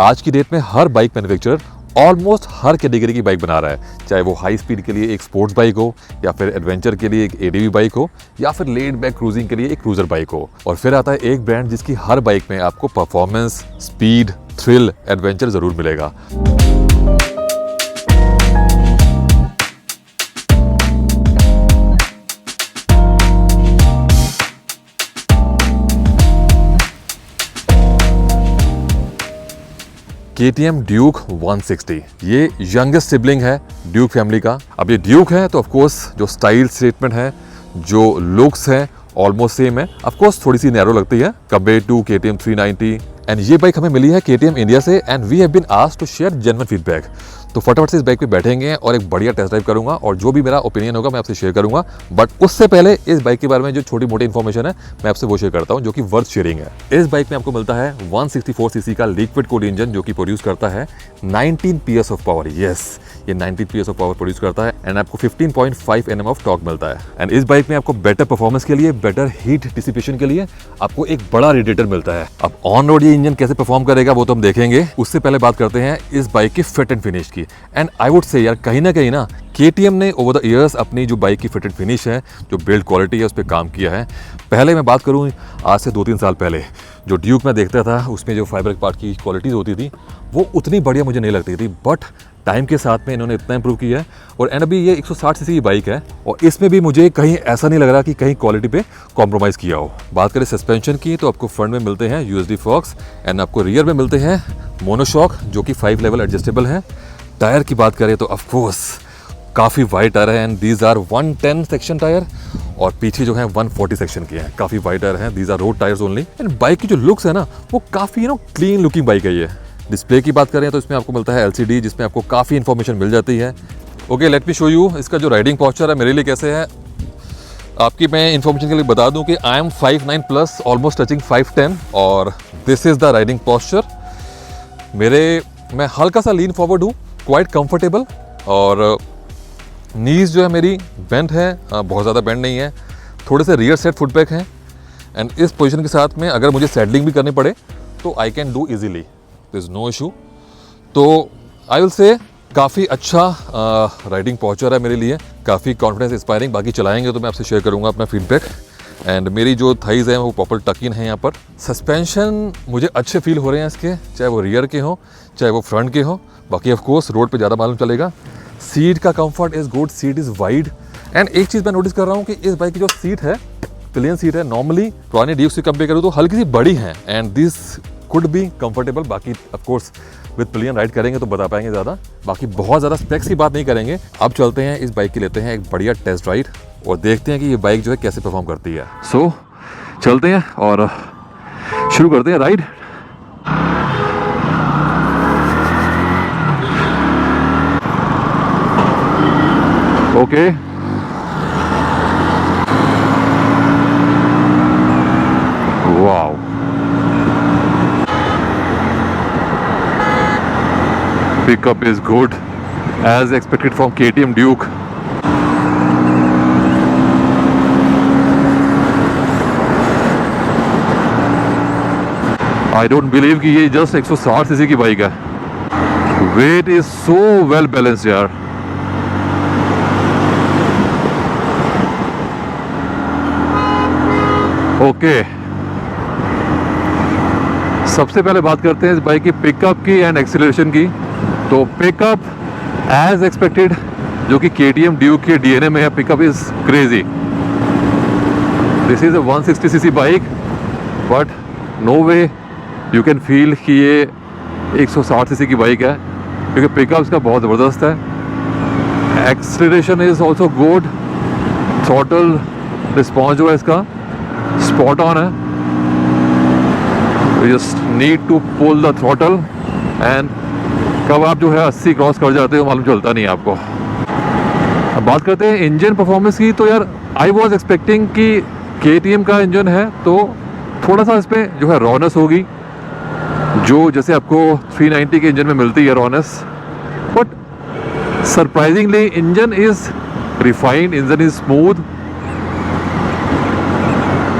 आज की डेट में हर बाइक मैन्युफैक्चरर ऑलमोस्ट हर कैटेगरी की बाइक बना रहा है, चाहे वो हाई स्पीड के लिए एक स्पोर्ट्स बाइक हो, या फिर एडवेंचर के लिए एक एडीवी बाइक हो, या फिर लेड बैक क्रूजिंग के लिए एक क्रूजर बाइक हो। और फिर आता है एक ब्रांड जिसकी हर बाइक में आपको परफॉर्मेंस, स्पीड, थ्रिल, एडवेंचर जरूर मिलेगा। KTM ड्यूक 160 ये यंगेस्ट सिबलिंग है ड्यूक फैमिली का। अब ये ड्यूक है तो ऑफ कोर्स जो स्टाइल स्टेटमेंट है, जो लुक्स है, ऑलमोस्ट सेम है। ऑफ कोर्स थोड़ी सी नैरो लगती है कंपेयर टू KTM 390। एंड ये बाइक हमें मिली है KTM इंडिया से and we have been asked to share genuine feedback. तो फटाफट से इस बाइक पे बैठेंगे और एक बढ़िया टेस्ट ड्राइव करूंगा और जो भी मेरा ओपिनियन होगा मैं आपसे शेयर करूंगा। बट उससे पहले इस बाइक के बारे में जो छोटी मोटी इन्फॉर्मेशन है मैं आपसे वो शेयर करता हूं जो कि वर्थ शेयरिंग है। इस बाइक में आपको मिलता है 164 सीसी का लिक्विड कूल्ड इंजन जो कि प्रोड्यूस करता है 19 PS ऑफ पावर। यस, ये 19 PS ऑफ पावर प्रोड्यूस करता है एंड आपको 15.5 Nm ऑफ टॉर्क मिलता है। एंड इस बाइक में आपको बेटर परफॉर्मेंस के लिए, बेटर हीट डिसिपेशन के लिए आपको एक बड़ा रेडिएटर मिलता है। अब ऑन रोड ये इंजन कैसे परफॉर्म करेगा वो तो हम देखेंगे, उससे पहले बात करते हैं इस बाइक की फिट एंड फिनिश की। एंड आई वुड से यार कहीं ना KTM ने ओवर द ईयर्स अपनी जो बाइक की फिट एंड फिनिश है, जो बिल्ड क्वालिटी है, उस पर काम किया है। पहले मैं बात करूं आज से 2-3 साल पहले जो ड्यूक में देखता था उसमें जो फाइबर पार्ट की क्वालिटीज़ होती थी वो उतनी बढ़िया मुझे नहीं लगती थी। बट टाइम के साथ में इन्होंने इतना इंप्रूव किया है और एंड अभी ये 160 सीसी की बाइक है और इसमें भी मुझे कहीं ऐसा नहीं लग रहा कि कहीं क्वालिटी पे कॉम्प्रोमाइज़ किया हो। बात करें सस्पेंशन की तो आपको फ्रंट में मिलते हैं USD फॉक्स एंड आपको रियर में मिलते हैं मोनोशॉक जो कि 5 लेवल एडजस्टेबल है। टायर की बात करें तो ऑफकोर्स काफ़ी वाइड टायर है and these are 110 section tyre और पीछे जो है 140 सेक्शन के हैं। काफ़ी वाइड टायर हैं, these are road tyres only. And bike की जो लुक्स है ना वो काफ़ी क्लीन लुकिंग बाइक है ये। डिस्प्ले की बात करें तो इसमें आपको मिलता है LCD जिसमें आपको काफ़ी इन्फॉर्मेशन मिल जाती है। Okay, let me show you इसका जो राइडिंग पॉस्चर है मेरे लिए कैसे है। आपकी मैं इन्फॉर्मेशन के लिए बता दूं कि I am 5'9" plus, almost touching 5'10" और this is the riding posture. मैं हल्का सा लीन फॉरवर्ड हूँ, क्वाइट कंफर्टेबल, और नीज जो है मेरी बेंड है, बहुत ज़्यादा बेंड नहीं है, थोड़े से रियर सेट फुट पैक हैं। एंड इस पोजीशन के साथ में अगर मुझे सैडलिंग भी करनी पड़े तो I can do easily, there is no issue. तो आई विल से काफ़ी अच्छा राइडिंग पॉस्चर है मेरे लिए, काफ़ी कॉन्फिडेंस इंस्पायरिंग। बाकी चलाएंगे तो मैं आपसे शेयर करूँगा अपना फीडबैक। एंड मेरी जो थाइज़ हैं वो प्रॉपर टक इन है यहाँ पर। सस्पेंशन मुझे अच्छे फील हो रहे हैं इसके, चाहे वो रियर के हो चाहे वो फ्रंट के हो। बाकी ऑफ कोर्स रोड पे ज़्यादा मालूम चलेगा। सीट का comfort is good, seat is wide. And एक चीज़ मैं नोटिस कर रहा हूँ कि इस बाइक की जो सीट है, पिलियन सीट है, नॉर्मली पुरानी ड्यूक से कंपेयर करूँ तो हल्की सी बड़ी है and this could be comfortable. बाकी of course with pillion ride करेंगे तो बता पाएंगे ज़्यादा। बाकी बहुत ज़्यादा स्पेक्स की बात नहीं करेंगे। अब चलते हैं इस बाइक की, लेते हैं एक बढ़िया टेस्ट राइड और देखते हैं कि ये बाइक जो है कैसे परफॉर्म करती है। सो चलते हैं और शुरू करते हैं ride. Okay, wow, pickup is good as expected from KTM Duke. I don't believe कि ये just 160 सीसी की बाइक है। Weight is so well balanced यार। ओके, सबसे पहले बात करते हैं इस बाइक की पिकअप की एंड एक्सीलरेशन की। तो पिकअप एज एक्सपेक्टेड जो कि KTM ड्यूक के DNA में है, pickup is crazy. This is a 160 cc bike but no way you can feel कि ये 160 सीसी की बाइक है क्योंकि पिकअप इसका बहुत ज़बरदस्त है। Acceleration is also good, throttle response जो है इसका स्पॉट ऑन है। You just need to pull the throttle and कब आप जो है 80 क्रॉस कर जाते हो मालूम चलता नहीं है आपको। अब बात करते हैं इंजन परफॉर्मेंस की। तो यार आई वॉज एक्सपेक्टिंग कि KTM का इंजन है तो थोड़ा सा इसमें जो है रॉनेस होगी, जो जैसे आपको 390 के इंजन में मिलती है rawness. But surprisingly engine is refined, engine is smooth.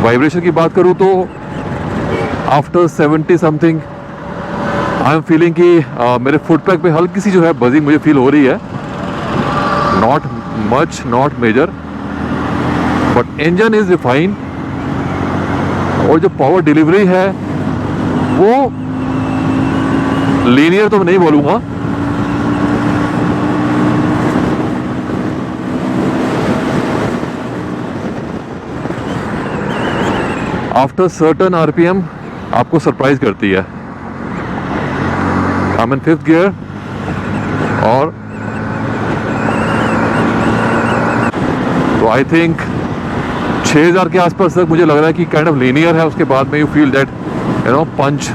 Vibration की बात करूँ तो after 70 something I am feeling कि मेरे फुट पैक पे हल्की सी जो है बजिंग मुझे फील हो रही है, not much, not major, but engine is refined. और जो पावर डिलीवरी है वो लीनियर तो मैं नहीं बोलूँगा, आफ्टर सर्टन आरपीएम आपको सरप्राइज करती है। I am in 5th gear और तो आई थिंक 6000 के आसपास तक मुझे लग रहा है कि काइंड ऑफ लीनियर है। उसके बाद में यू फील दैट पंच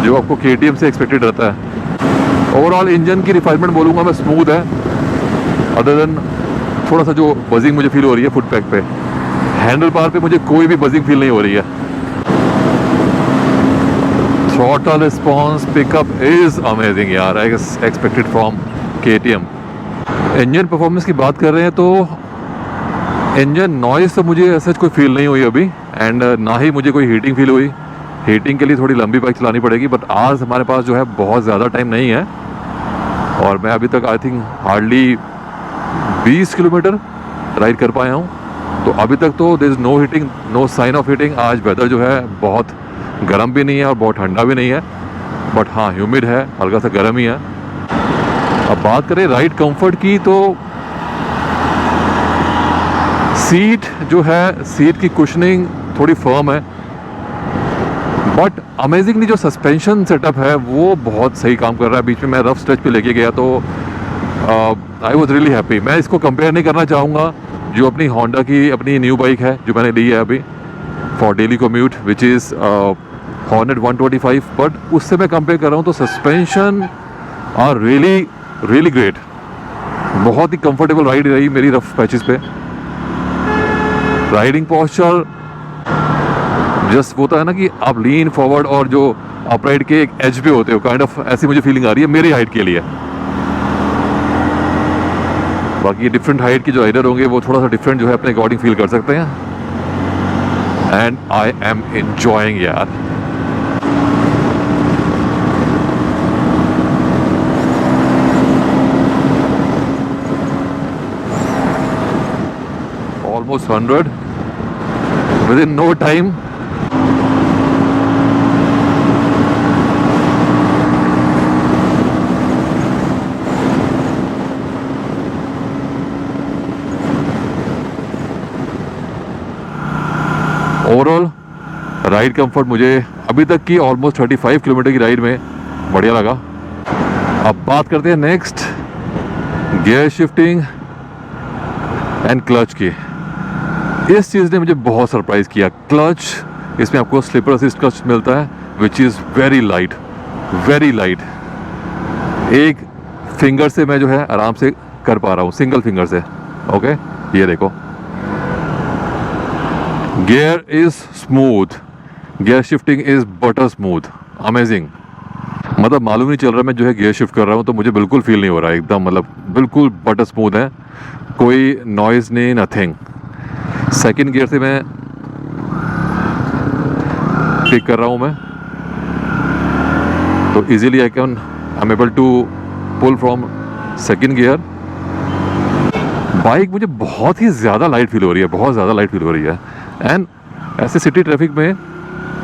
जो आपको KTM से एक्सपेक्टेड रहता है। ओवरऑल इंजन की रिफाइनमेंट बोलूँगा मैं स्मूथ है, अदर देन थोड़ा सा जो बजिंग मुझे फील हो रही है फुट पैक पे। हैंडल बार पे मुझे कोई भी बजिंग फील नहीं हो रही है। Throttle response pickup is amazing यार, I guess expected from KTM। Engine performance की बात कर रहे हैं तो इंजन नॉइज तो मुझे ऐसा कोई फील नहीं हुई अभी, एंड ना ही मुझे कोई हीटिंग फील हुई। हीटिंग के लिए थोड़ी लंबी बाइक चलानी पड़ेगी, बट आज हमारे पास जो है बहुत ज़्यादा टाइम नहीं है और मैं अभी तक I think hardly 20 kilometre ride कर पाया हूँ। तो अभी तक तो there is no heating, no sign of heating. आज वेदर जो है बहुत गर्म भी नहीं है और बहुत ठंडा भी नहीं है, बट हाँ ह्यूमिड है, हल्का सा गर्म ही है। अब बात करें राइड कंफर्ट की तो सीट जो है, सीट की कुशनिंग थोड़ी फर्म है, बट अमेजिंगली जो सस्पेंशन सेटअप है वो बहुत सही काम कर रहा है। बीच में मैं रफ स्ट्रेच पे लेके गया तो आई वॉज रियली हैप्पी। मैं इसको कंपेयर नहीं करना चाहूँगा जो अपनी होंडा की अपनी न्यू बाइक है जो मैंने ली है अभी for daily commute, which is Hornet 125, but उससे मैं कंपेयर कर रहा हूँ तो suspension are really really great. बहुत ही कंफर्टेबल राइड रही मेरी रफ पैचेस पे। राइडिंग पोस्चर जस्ट होता है ना कि आप लीन फॉरवर्ड और जो अपराइट के एक एज पे होते हो, काइंड ऑफ ऐसी मुझे फीलिंग आ रही है मेरी हाइट के लिए। बाकी डिफरेंट हाइट के जो राइडर होंगे वो थोड़ा सा डिफरेंट जो है अपने अकॉर्डिंग फील कर सकते हैं, एंड आई एम एंजॉयिंग यार। Almost 100 within no time. Overall ride comfort मुझे अभी तक की ऑलमोस्ट 35 किलोमीटर की राइड में बढ़िया लगा। अब बात करते हैं next gear shifting and clutch की। इस चीज़ ने मुझे बहुत सरप्राइज़ किया। क्लच, इसमें आपको स्लिपर असिस्ट क्लच मिलता है which is very light, very light. एक फिंगर से मैं जो है आराम से कर पा रहा हूँ, सिंगल फिंगर से। ओके, ये देखो, gear is smooth, gear shifting is butter smooth, amazing. मतलब मालूम नहीं चल रहा मैं जो है गियर शिफ्ट कर रहा हूँ तो मुझे बिल्कुल फील नहीं हो रहा है, एकदम मतलब बिल्कुल बटर स्मूथ है, कोई नॉइज़ नहीं, नथिंग। सेकंड गियर से मैं पिक कर रहा हूँ मैं, तो easily I am able to pull from second gear. Bike मुझे बहुत ही ज़्यादा लाइट फील हो रही है, बहुत ज़्यादा लाइट फील हो रही है। एंड ऐसे सिटी ट्रैफिक में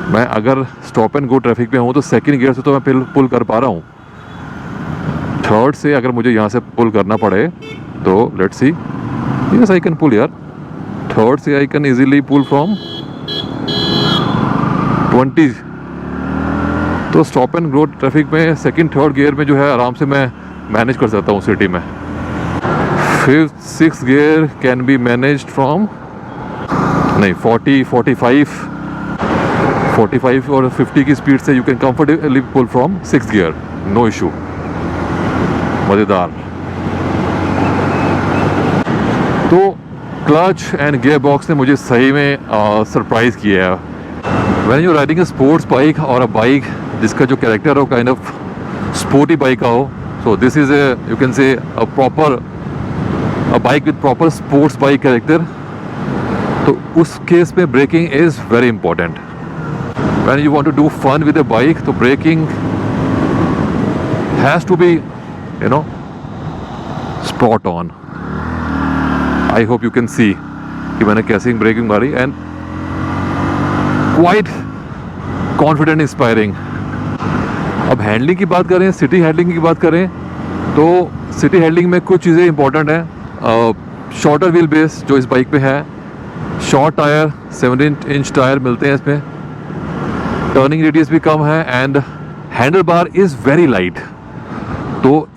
मैं अगर स्टॉप एंड गो ट्रैफिक में हूँ तो सेकंड गियर से तो मैं पुल कर पा रहा हूँ। थर्ड से अगर मुझे यहाँ से पुल करना पड़े तो let's see, yes I can pull यार। थर्ड से I can easily pull from 20। तो स्टॉप एंड गो ट्रैफिक में सेकंड थर्ड गियर में जो है आराम से मैं मैनेज कर सकता हूँ सिटी में। Fifth six gear can be managed from नहीं 40, 45 और 50 की स्पीड से you can comfortably pull from six gear, no issue. मज़ेदार। तो क्लच एंड गियर बॉक्स ने मुझे सही में सरप्राइज़ किया है। When you riding a sports bike और अ बाइक जिसका जो कैरेक्टर हो काइंड ऑफ स्पोर्टी बाइक का हो, so this is a you can say a bike with proper sports bike character. तो उस केस में braking is very important. When you want to do fun with a bike तो braking has to be you know spot on. I hope you can see कि मैंने कैसे braking मारी and quite confident inspiring. अब handling की बात करें, city handling की बात करें तो सिटी हैंडलिंग में कुछ चीज़ें इंपॉर्टेंट हैं। शॉर्टर व्हील बेस जो इस बाइक पे है, शॉर्ट टायर 17 इंच टायर मिलते हैं इसमें, टर्निंग रेडियस भी कम है and handle bar is very light. तो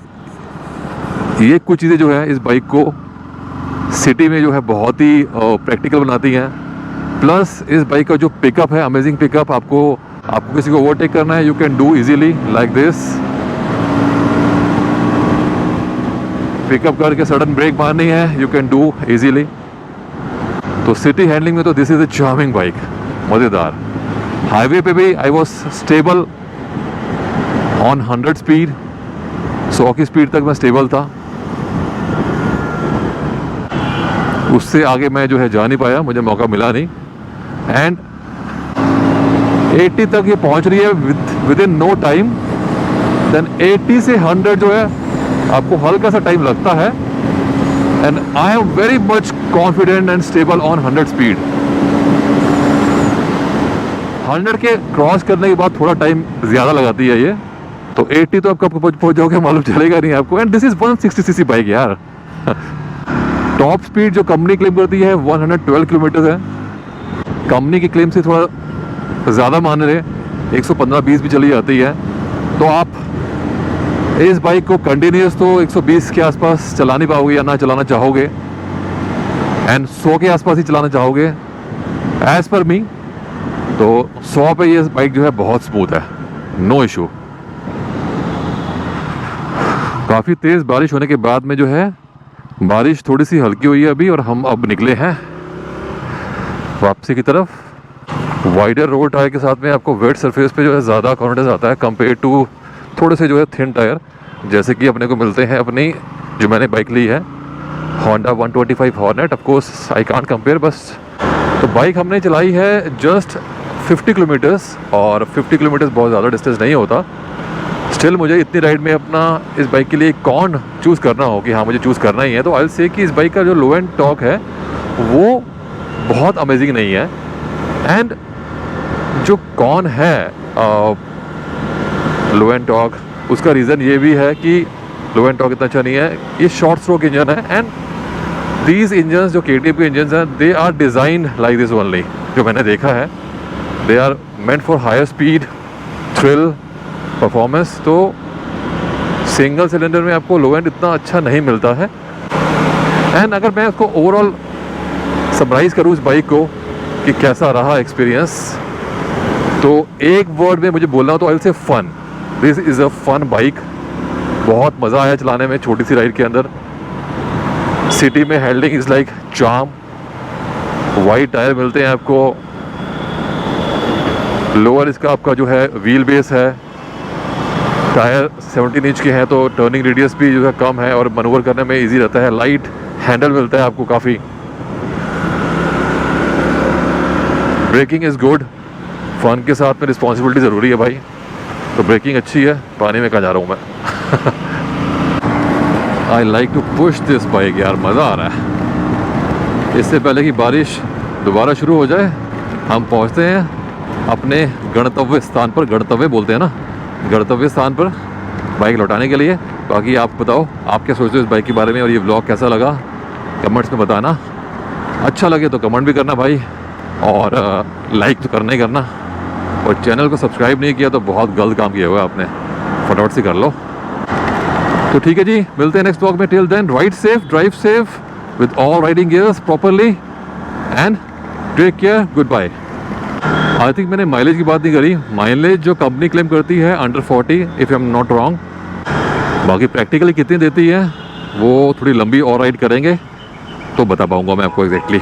ये कुछ चीज़ें जो है इस बाइक को सिटी में जो है बहुत ही प्रैक्टिकल बनाती हैं। प्लस इस बाइक का जो पिकअप है, अमेजिंग पिकअप। आपको किसी को ओवरटेक करना है, you can do easily like this. Pickup करके सडन ब्रेक मारनी है, यू कैन डू इजीली। तो सिटी हैंडलिंग में तो this is a charming bike, मज़ेदार। हाईवे पे भी I was stable on 100 speed, 100 की स्पीड तक मैं स्टेबल था। उससे आगे मैं जो है जा नहीं पाया, मुझे मौका मिला नहीं। एंड 80 तक ये पहुंच रही है within no time. Then 80 से 100 जो है आपको हल्का सा टाइम लगता है। And I am very much confident and stable on 100 speed. 100 के क्रॉस करने के बाद थोड़ा टाइम ज़्यादा लगाती है ये, तो 80 तो आप कब पहुंच जाओगे मालूम चलेगा नहीं आपको। And this is 160 cc bike यार। टॉप स्पीड जो कंपनी क्लेम करती है 112 किलोमीटर है। कंपनी की क्लेम से थोड़ा ज़्यादा मान रहे, 115-120 भी चली जाती है। तो आप इस बाइक को कंटिन्यूस तो 120 के आसपास चला नहीं पाओगे या ना चलाना चाहोगे, एंड 100 के आसपास ही चलाना चाहोगे एज़ पर मी। तो 100 पे ये बाइक जो है बहुत स्मूथ है, नो इशू। काफ़ी तेज़ बारिश होने के बाद में जो है बारिश थोड़ी सी हल्की हुई है अभी, और हम अब निकले हैं वापसी की तरफ। वाइडर रोड टायर के साथ में आपको वेट सरफेस पे जो है ज़्यादा कॉन्फिडेंस आता है कंपेयर टू थोड़े से जो है थिन टायर, जैसे कि अपने को मिलते हैं अपनी जो मैंने बाइक ली है Honda 125 hornet. Of course I can't compare. बस तो बाइक हमने चलाई है जस्ट 50 किलोमीटर्स, और 50 किलोमीटर्स बहुत ज़्यादा डिस्टेंस नहीं होता। स्टिल मुझे इतनी राइड में अपना इस बाइक के लिए कौन चूज़ करना हो कि हाँ मुझे चूज़ करना ही है, तो आई विल से कि इस बाइक का जो लो एंड टॉर्क है वो बहुत अमेजिंग नहीं है। एंड जो कौन है लो एंड टॉर्क, उसका रीज़न ये भी है कि लो एंड टॉर्क इतना अच्छा नहीं है, ये शॉर्ट स्ट्रोक इंजन है। एंड दीज इंजन्स जो KTM के इंजन्स हैं, they are design like this only. जो मैंने देखा है, they are meant for higher speed, thrill, performance. तो सिंगल सिलेंडर में आपको लो एंड इतना अच्छा नहीं मिलता है। एंड अगर मैं उसको ओवरऑल समराइज़ करूँ इस बाइक को कि कैसा रहा एक्सपीरियंस, तो एक वर्ड में मुझे बोलना हो तो I will say fun. This is a fun bike. बहुत मज़ा आया चलाने में छोटी सी राइड के अंदर। सिटी में handling is like charm. Wide tyre मिलते हैं आपको, लोअर इसका आपका जो है व्हील बेस है, टायर 17 इंच के हैं तो टर्निंग रेडियस भी जो है कम है और मनूवर करने में इजी रहता है। लाइट हैंडल मिलता है आपको काफ़ी। Breaking is good. फन के साथ में रिस्पॉन्सिबिलिटी ज़रूरी है भाई। तो ब्रेकिंग अच्छी है। पानी में कहाँ जा रहा हूँ मैं। I like to push this bike यार, मज़ा आ रहा है। इससे पहले कि बारिश दोबारा शुरू हो जाए, हम पहुँचते हैं अपने गंतव्य स्थान पर। गंतव्य बोलते हैं ना, गंतव्य स्थान पर बाइक लौटाने के लिए। बाकी आप बताओ आप क्या सोचते हो इस बाइक के बारे में, और ये व्लॉग कैसा लगा कमेंट्स में बताना। अच्छा लगे तो कमेंट भी करना भाई, और लाइक तो करना ही करना। और चैनल को सब्सक्राइब नहीं किया तो बहुत गलत काम किया हुआ आपने, फटाफट से कर लो। तो ठीक है जी, मिलते हैं नेक्स्ट व्लॉग में। Till then ride safe, drive safe with all riding gears properly and take care, good bye. I think मैंने माइलेज की बात नहीं करी। माइलेज जो कंपनी क्लेम करती है under 40 if I am not wrong. बाकी प्रैक्टिकली कितनी देती है वो थोड़ी लंबी और राइड करेंगे तो बता पाऊँगा मैं आपको एग्जैक्टली।